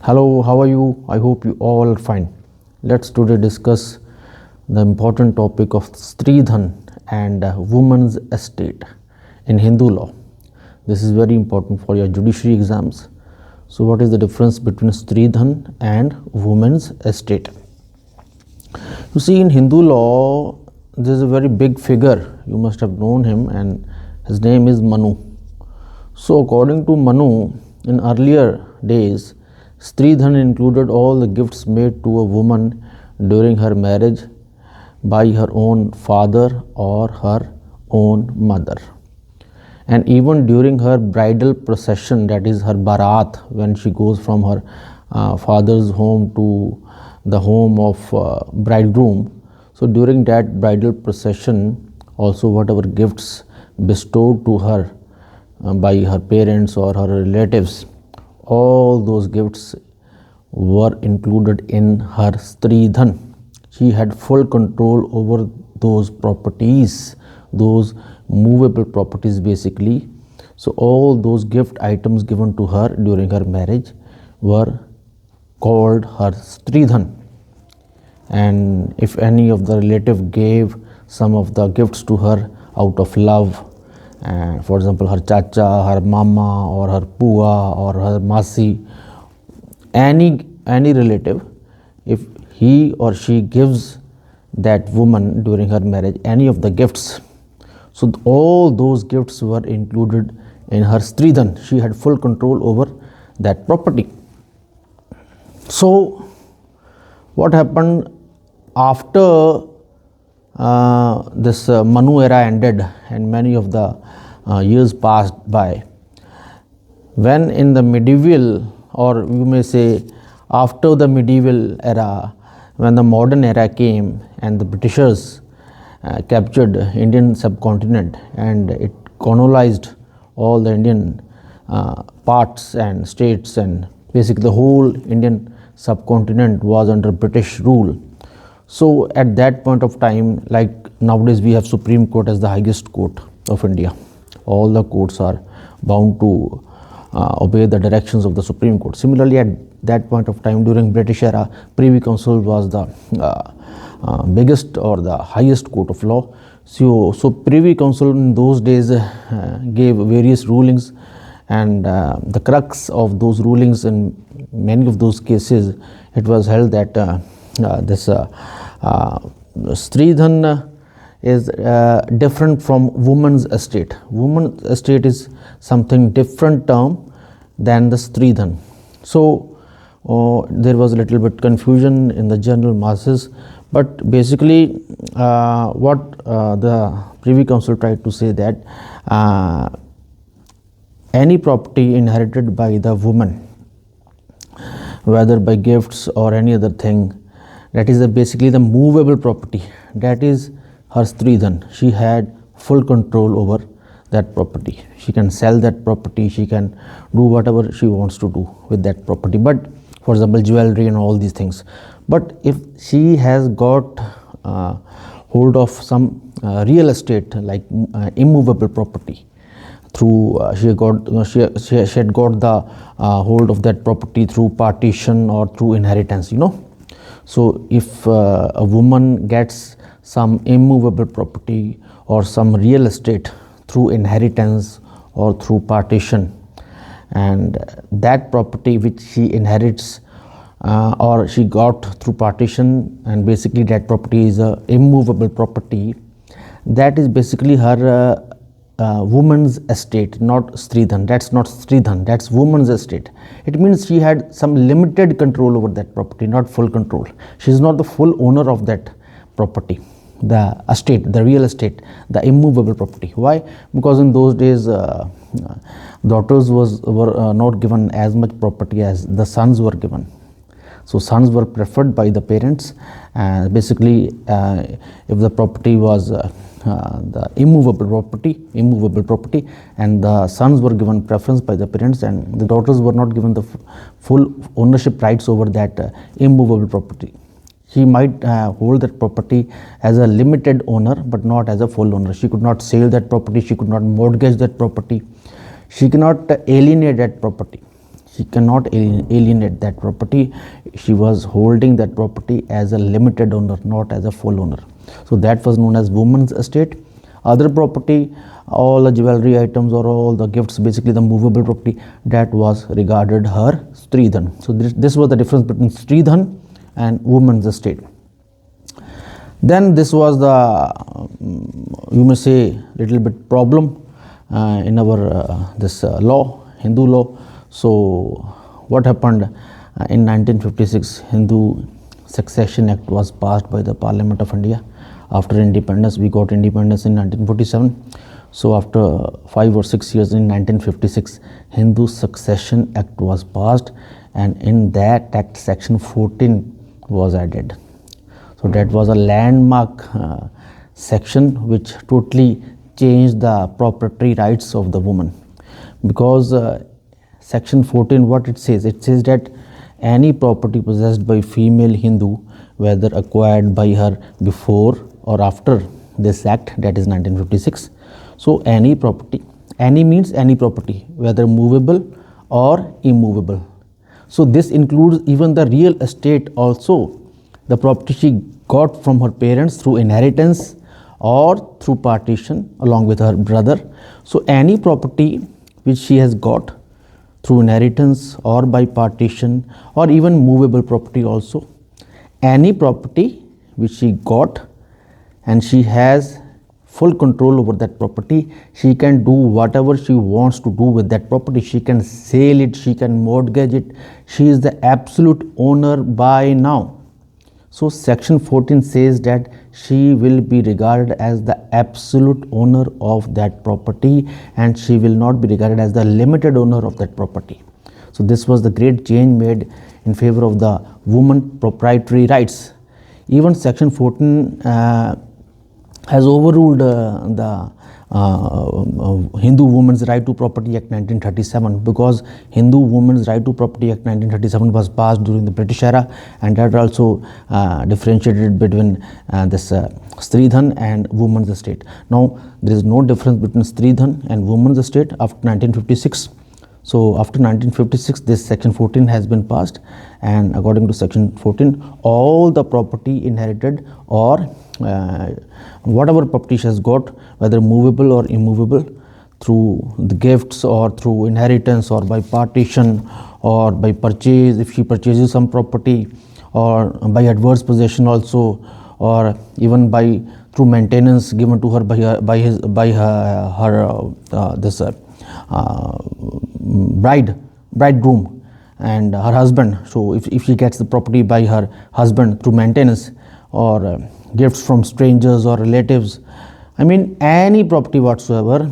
Hello, how are you? I hope you all are fine. Let's today discuss the important topic of Stridhan and women's estate in Hindu law. This is very important for your judiciary exams. So, what is the difference between Stridhan and women's estate? You see, in Hindu law, there is a very big figure. You must have known him, and his name is Manu. So, according to Manu, in earlier days, Stridhan included all the gifts made to a woman during her marriage by her own father or her own mother. And even during her bridal procession, that is her barat, when she goes from her father's home to the home of bridegroom. So during that bridal procession, also whatever gifts bestowed to her by her parents or her relatives, all those gifts were included in her Stridhan. She had full control over those properties, those movable properties basically. So all those gift items given to her during her marriage were called her Stridhan. And if any of the relative gave some of the gifts to her out of love, for example, her chacha, her mama, or her pua, or her masi, any relative, if he or she gives that woman during her marriage any of the gifts, so all those gifts were included in her Stridhan. She had full control over that property. So what happened after this Manu era ended and many of the years passed by, when in the medieval, or you may say after the medieval era, when the modern era came and the Britishers captured Indian subcontinent and it colonized all the Indian parts and states, and basically the whole Indian subcontinent was under British rule. So at that point of time, like nowadays we have Supreme Court as the highest court of India. All the courts are bound to obey the directions of the Supreme Court. Similarly, at that point of time during British era, Privy Council was the biggest or the highest court of law. So Privy Council in those days gave various rulings, and the crux of those rulings in many of those cases, it was held that this Stridhan is different from woman's estate. Woman's estate is something different term than the Stridhan. So there was a little bit confusion in the general masses, but basically what the Privy Council tried to say that any property inherited by the woman, whether by gifts or any other thing, that is basically the movable property, that is her Stridhan. She had full control over that property. She can sell that property, she can do whatever she wants to do with that property, but for example jewelry and all these things. But if she has got hold of some real estate like immovable property, through she had got the hold of that property through partition or through inheritance, So if a woman gets some immovable property or some real estate through inheritance or through partition, and that property which she inherits or she got through partition, and basically that property is a immovable property, that is basically her woman's estate, not Stridhan. That's not Stridhan, that's woman's estate. It means she had some limited control over that property, not full control. She is not the full owner of that property, the estate, the real estate, the immovable property. Why? Because in those days daughters were not given as much property as the sons were given. So sons were preferred by the parents. Basically if the property was the immovable property, and the sons were given preference by the parents, and the daughters were not given the full ownership rights over that immovable property. She might hold that property as a limited owner, but not as a full owner. She could not sell that property, she could not mortgage that property, she cannot alienate that property. She cannot alienate that property. She was holding that property as a limited owner, not as a full owner. So that was known as woman's estate. Other property, all the jewelry items or all the gifts, basically the movable property, that was regarded her Stridhan. So this was the difference between Stridhan and woman's estate. Then this was the you may say little bit problem in our this law, Hindu law. So what happened in 1956? Hindu Succession Act was passed by the Parliament of India. After independence, we got independence in 1947. So after 5 or 6 years, in 1956, Hindu Succession Act was passed, and in that act section 14 was added. So that was a landmark section which totally changed the property rights of the woman, because section 14, what it says that any property possessed by female Hindu, whether acquired by her before or after this act, that is 1956, so any property, any means any property, whether movable or immovable. So this includes even the real estate also, the property she got from her parents through inheritance or through partition along with her brother. So any property which she has got through inheritance or by partition, or even movable property also, any property which she got and she has full control over that property, she can do whatever she wants to do with that property. She can sell it, she can mortgage it. She is the absolute owner by now. So section 14 says that she will be regarded as the absolute owner of that property, and she will not be regarded as the limited owner of that property. So this was the great change made in favor of the woman proprietary rights. Even section 14 has overruled the Hindu Women's Right to Property Act 1937, because Hindu Women's Right to Property Act 1937 was passed during the British era, and that also differentiated between this Stridhan and woman's estate. Now there is no difference between Stridhan and woman's estate after 1956. So after 1956, this section 14 has been passed, and according to section 14, all the property inherited or whatever property she has got, whether movable or immovable, through the gifts or through inheritance or by partition or by purchase, if she purchases some property, or by adverse possession also, or even by through maintenance given to her by her this bridegroom and her husband. So if she gets the property by her husband through maintenance, or gifts from strangers or relatives, I mean any property whatsoever,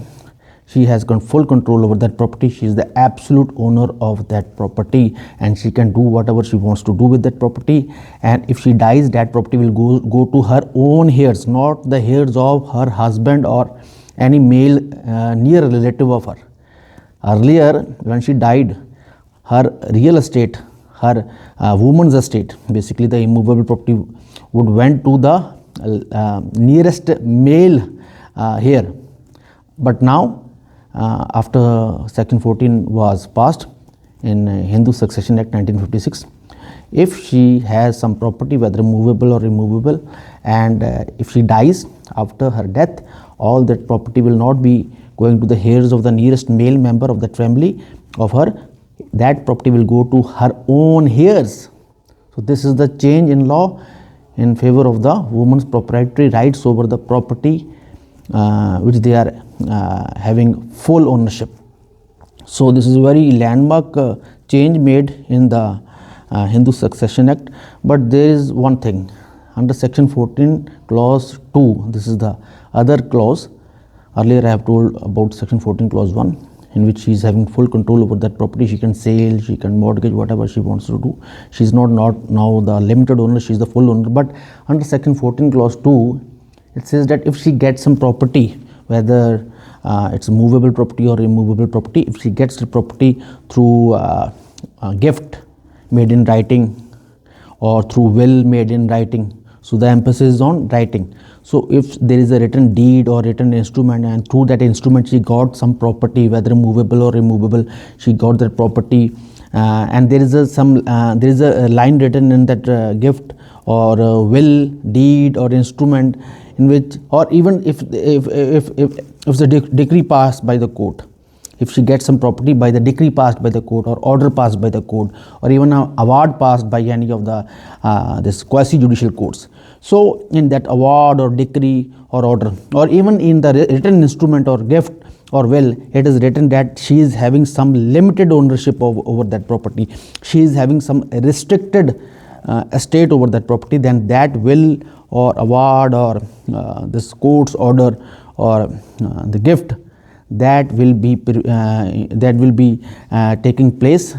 she has got full control over that property. She is the absolute owner of that property, and she can do whatever she wants to do with that property. And if she dies, that property will go to her own heirs, not the heirs of her husband or any male near relative of her. Earlier, when she died, her real estate, her woman's estate, basically the immovable property, would went to the nearest male heir. But now, after section 14 was passed in Hindu Succession Act 1956, if she has some property, whether movable or immovable, and if she dies after her death, all that property will not be going to the heirs of the nearest male member of that family of her. That property will go to her own heirs. So this is the change in law in favor of the woman's proprietary rights over the property which they are having full ownership. So this is a very landmark change made in the Hindu Succession Act. But there is one thing, under section 14 clause 2, this is the other clause. Earlier I have told about section 14 clause 1, in which she is having full control over that property. She can sell, she can mortgage, whatever she wants to do. She is not now the limited owner, she is the full owner. But under section 14 clause 2, it says that if she gets some property, whether it's movable property or immovable property, if she gets the property through a gift made in writing or through will made in writing, so the emphasis is on writing. So if there is a written deed or written instrument, and through that instrument she got some property, whether movable or immovable, she got that property and there is a line written in that gift or will, deed or instrument, in which, or even if the decree passed by the court, if she gets some property by the decree passed by the court or order passed by the court, or even an award passed by any of the this quasi judicial courts. So in that award or decree or order, or even in the written instrument or gift or will, it is written that she is having some limited ownership over that property, she is having some restricted estate over that property, then that will or award or this court's order or the gift, that will be taking place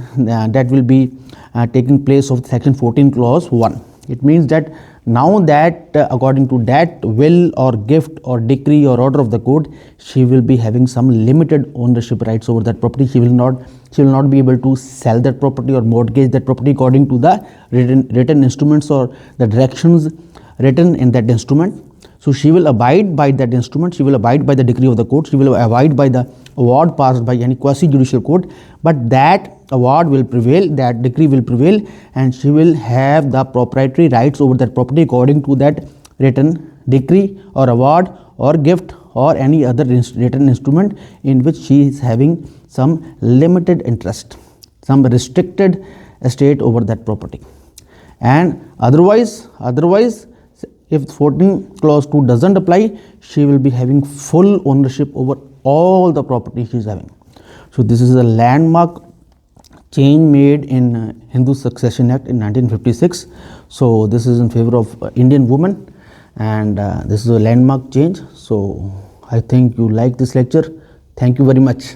of section 14 clause 1. It means that now that according to that will or gift or decree or order of the court, she will be having some limited ownership rights over that property. She will not be able to sell that property or mortgage that property according to the written instruments or the directions written in that instrument. So she will abide by that instrument, she will abide by the decree of the court, she will abide by the award passed by any quasi judicial court, but that award will prevail, that decree will prevail, and she will have the proprietary rights over that property according to that written decree or award or gift or any other written instrument in which she is having some limited interest, some restricted estate over that property. And otherwise if 14 clause 2 doesn't apply, she will be having full ownership over all the property she is having. So this is a landmark change made in Hindu Succession Act in 1956. So this is in favor of Indian women, and this is a landmark change. So I think you like this lecture. Thank you very much.